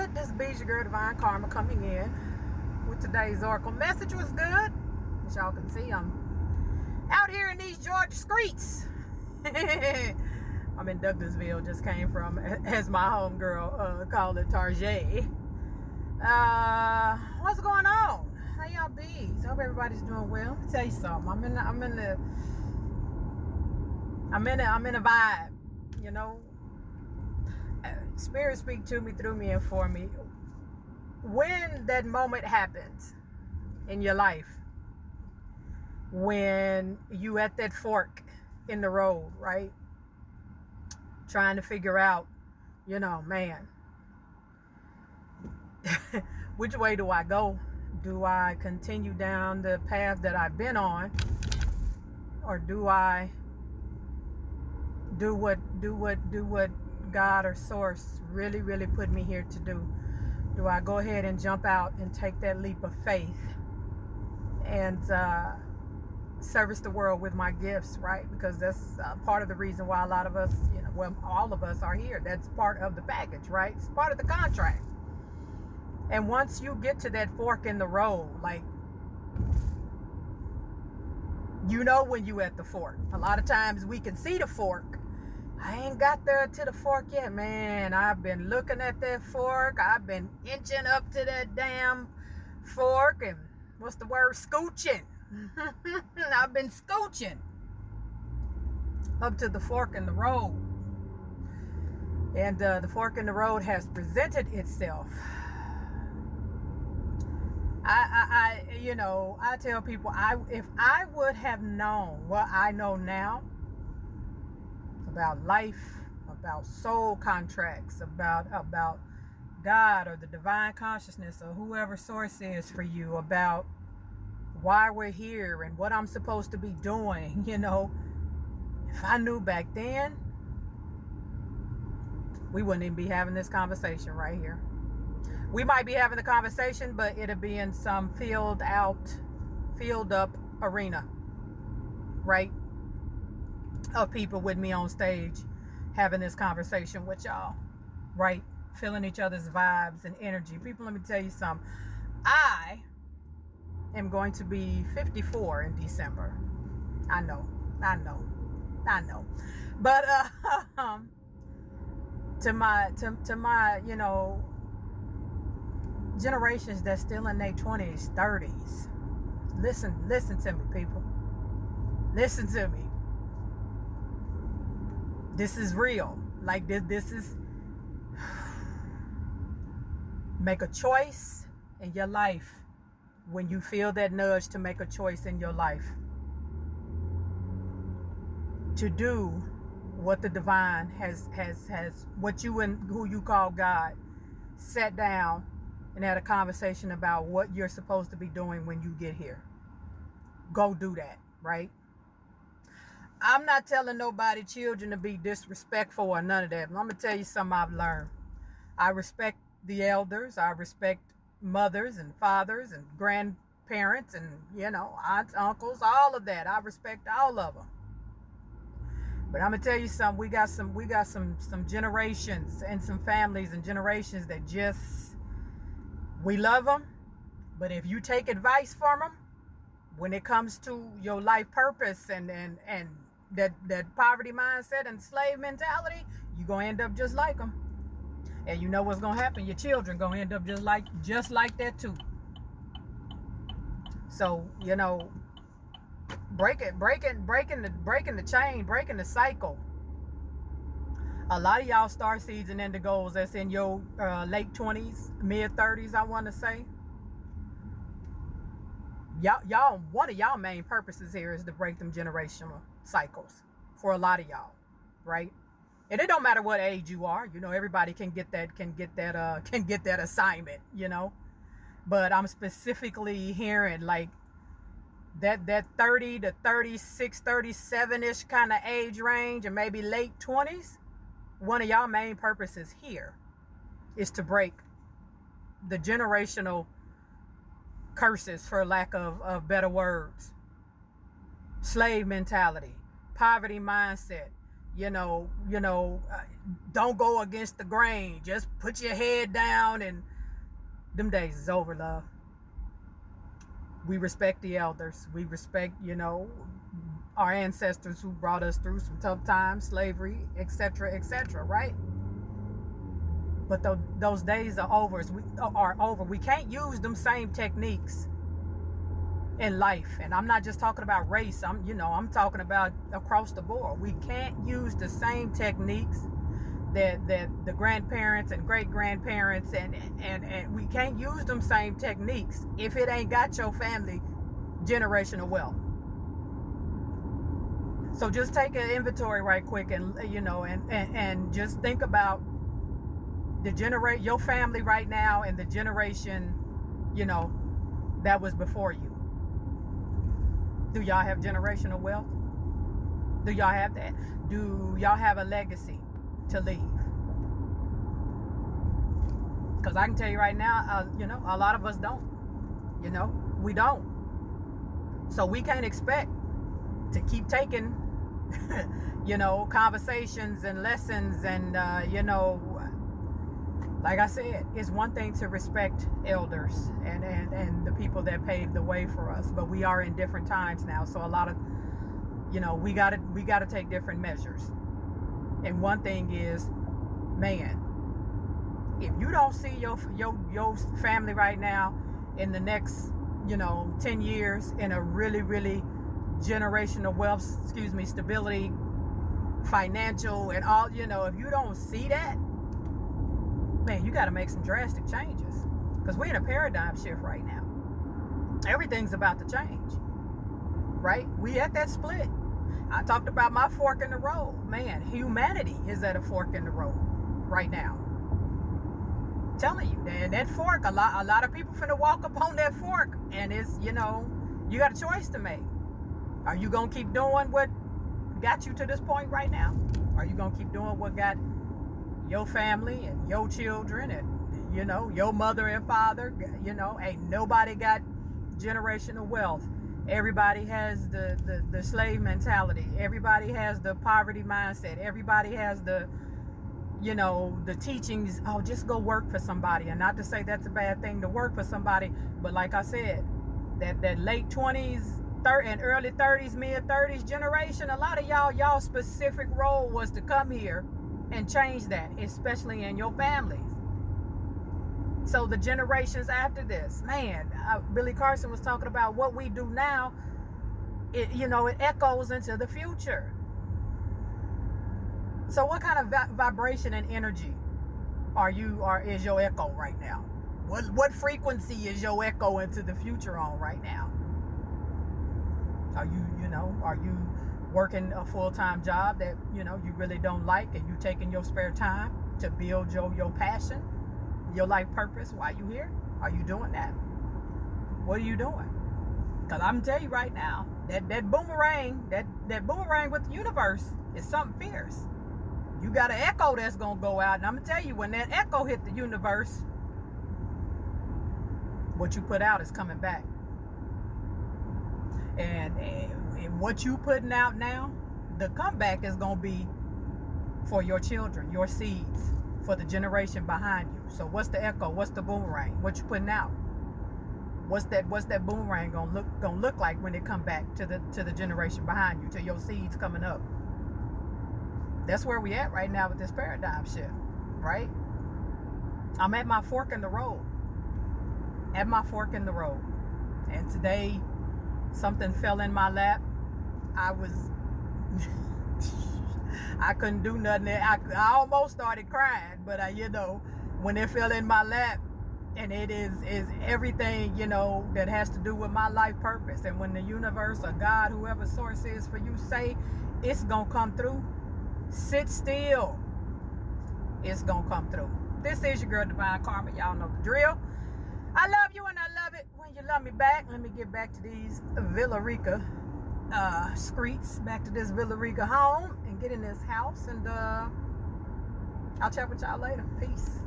good? This is your girl, Divine Karma, coming in with today's Oracle message. Was good. As y'all can see, I'm out here in these Georgia streets. I'm in Douglasville, just came from, as my homegirl called it, Tarjay. What's going on? How y'all be? Hope everybody's doing well. Let me tell you something. I'm in a vibe, you know. Spirit speak to me, through me, and for me. When that moment happens in your life, when you at that fork in the road, right? Trying to figure out, you know, man, which way do I go? Do I continue down the path that I've been on? Or do I do what God or source really put me here to do? Do I go ahead and jump out and take that leap of faith and service the world with my gifts, right? Because that's part of the reason why a lot of us, you know, well, all of us are here. That's part of the package, right? It's part of the contract. And once you get to that fork in the road, like, you know when you at the fork. A lot of times we can see the fork. I ain't got there to the fork yet, man. I've been looking at that fork. I've been inching up to that damn fork and what's the word? Scooching. I've been scooching up to the fork in the road. And the fork in the road has presented itself. I tell people, if I would have known what I know now about life, about soul contracts, about God or the divine consciousness or whoever source is for you, about why we're here and what I'm supposed to be doing, you know, if I knew back then, we wouldn't even be having this conversation right here. We might be having the conversation, but it'll be in some filled up arena, right? Of people with me on stage having this conversation with y'all, right? Feeling each other's vibes and energy. People, let me tell you something. I am going to be 54 in December. I know. But to my, you know, generations that's still in their 20s, 30s. Listen to me, people. Listen to me. This is real. Like this is, make a choice in your life when you feel that nudge to make a choice in your life. To do what the divine has what you and who you call God sat down and had a conversation about what you're supposed to be doing when you get here. Go do that, right? I'm not telling nobody, children, to be disrespectful or none of that. I'm going to tell you something I've learned. I respect the elders. I respect mothers and fathers and grandparents and, you know, aunts, uncles, all of that. I respect all of them. But I'm going to tell you something. We got some generations and some families and generations that just, we love them. But if you take advice from them, when it comes to your life purpose and that poverty mindset and slave mentality, you're going to end up just like them. And you know what's going to happen? Your children going to end up just like that too. So, you know, breaking the chain, breaking the cycle. A lot of y'all star seeds and indigos that's in your late 20s, mid 30s, I want to say. Y'all, one of y'all main purposes here is to break them generational cycles for a lot of y'all, right? And it don't matter what age you are, you know, everybody can get that assignment, you know. But I'm specifically hearing like that 30 to 36, 37-ish kind of age range, and maybe late 20s. One of y'all main purposes here is to break the generational curses, for lack of better words. Slave mentality, poverty mindset, Don't go against the grain. Just put your head down, and them days is over, love. We respect the elders. We respect, our ancestors who brought us through some tough times, slavery, etc., right? But those days are over. We can't use them same techniques in life. And I'm not just talking about race. I'm talking about across the board. We can't use the same techniques that the grandparents and great grandparents and we can't use them same techniques if it ain't got your family generational wealth. So just take an inventory right quick and just think about your family right now and the generation that was before you. Do y'all have generational wealth? Do y'all have that? Do y'all have a legacy to leave? Because I can tell you right now, a lot of us don't. We don't. So we can't expect to keep taking, conversations and lessons and, like I said, it's one thing to respect elders and the people that paved the way for us, but we are in different times now. So a lot of, we gotta take different measures. And one thing is, man, if you don't see your family right now in the next, 10 years in a really, really generational wealth, stability, financial and all, if you don't see that, man, you got to make some drastic changes, because we're in a paradigm shift right now. Everything's about to change, right? We at that split. I talked about my fork in the road. Man, humanity is at a fork in the road right now. I'm telling you, and that fork, a lot of people finna walk up on that fork, and it's, you got a choice to make. Are you gonna keep doing what got you to this point right now? Are you gonna keep doing what got your family and your children and your mother and father? Ain't nobody got generational wealth. Everybody has the slave mentality. Everybody has the poverty mindset. Everybody has the teachings, just go work for somebody. And not to say that's a bad thing to work for somebody, but like I said, that late 20s and early 30s, mid 30s generation, a lot of y'all specific role was to come here and change that, especially in your families. So the generations after this, man, Billy Carson was talking about what we do now. It echoes into the future. So what kind of vibration and energy is your echo right now? What frequency is your echo into the future on right now? Are you working a full-time job that you really don't like, and you taking your spare time to build your passion, your life purpose while you here? Are you doing that? What are you doing? Because I'm gonna tell you right now, that boomerang with the universe is something fierce. You got an echo that's gonna go out, and I'm gonna tell you, when that echo hit the universe, what you put out is coming back. And what you putting out now, the comeback is gonna be for your children, your seeds, for the generation behind you. So what's the echo? What's the boomerang? What you putting out? What's that boomerang gonna look like when it come back to the generation behind you, to your seeds coming up? That's where we at right now with this paradigm shift, right? I'm at my fork in the road. And today, something fell in my lap. I couldn't do nothing. I almost started crying, but when it fell in my lap, and it is everything, that has to do with my life purpose. And when the universe or God, whoever source is for you, say it's gonna come through, sit still. It's gonna come through. This is your girl, Divine Karma. Y'all know the drill. I love you, and I love it when you love me back. Let me get back to these Villa Rica streets, back to this Villa Rica home, and get in this house, and I'll chat with y'all later. Peace.